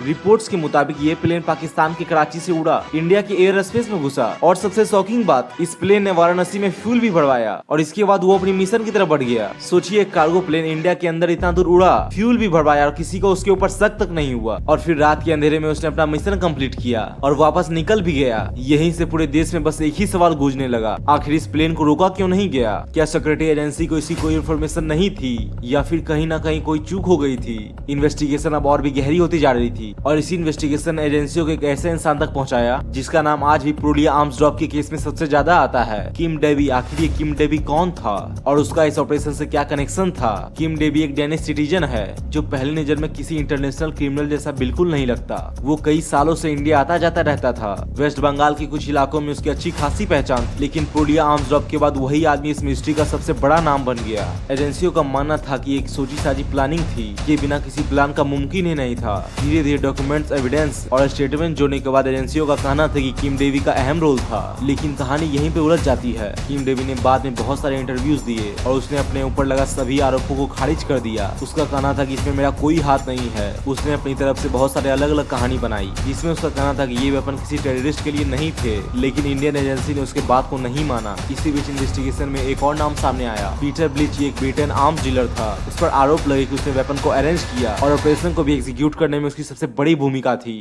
Reports के मुताबिक ये प्लेन पाकिस्तान के कराची से उड़ा, इंडिया के एयर स्पेस में घुसा और सबसे शॉकिंग बात, इस प्लेन ने वाराणसी में फ्यूल भी भरवाया और इसके बाद वो अपनी मिशन की तरफ बढ़ गया। सोचिए, एक कार्गो प्लेन इंडिया के अंदर इतना दूर उड़ा, फ्यूल भी भरवाया और किसी को उसके ऊपर शक तक नहीं हुआ और फिर रात के अंधेरे में उसने अपना मिशन कंप्लीट किया और वापस निकल भी गया। यहीं से पूरे देश में बस एक ही सवाल गूंजने लगा, आखिर इस प्लेन को रोका क्यों नहीं गया? क्या सिक्योरिटी एजेंसी को इसकी कोई इन्फॉर्मेशन नहीं थी या फिर कहीं ना कहीं कोई चूक हो गई थी? इन्वेस्टिगेशन अब और भी गहरी होती जा रही थी और इसी इन्वेस्टिगेशन एजेंसियों के एक ऐसे इंसान तक पहुंचाया जिसका नाम आज भी प्रोलिया आर्म्स ड्रॉप के केस में सबसे ज्यादा आता है, किम डेवी। आखिर ये किम डेवी कौन था और उसका इस ऑपरेशन से क्या कनेक्शन था? किम डेवी एक डेनिश सिटीजन है जो पहली नजर में किसी इंटरनेशनल क्रिमिनल जैसा बिल्कुल नहीं लगता। वो कई सालों से इंडिया आता जाता रहता था। वेस्ट बंगाल के कुछ इलाकों में उसकी अच्छी खासी पहचान, लेकिन प्रोलिया आर्म्स ड्रॉप के बाद वही आदमी इस मिस्ट्री का सबसे बड़ा नाम बन गया। एजेंसियों का मानना था कि एक सोची साजी प्लानिंग थी, ये बिना किसी प्लान का मुमकिन ही नहीं था। धीरे धीरे डॉक्यूमेंट्स, एविडेंस और स्टेटमेंट जोड़ने के बाद एजेंसियों का कहना था कि किम डेवी का अहम रोल था, लेकिन कहानी यहीं पे उलझ जाती है। किम डेवी ने बाद में बहुत सारे इंटरव्यूज दिए और उसने अपने ऊपर लगा सभी आरोपों को खारिज कर दिया। उसका कहना था कि इसमें मेरा कोई हाथ नहीं है। उसने अपनी तरफ से बहुत सारे अलग अलग कहानी बनाई जिसमें उसका कहना था कि ये वेपन किसी टेररिस्ट के लिए नहीं थे, लेकिन इंडियन एजेंसी ने उसके बात को नहीं माना। इसी बीच इन्वेस्टिगेशन में एक और नाम सामने आया। पीटर ब्लिच एक ब्रिटेन आर्म्स डीलर था। उस पर आरोप लगे कि उसने वेपन को अरेंज किया और ऑपरेशन को भी एग्जीक्यूट करने में उसकी सबसे बड़ी भूमिका थी।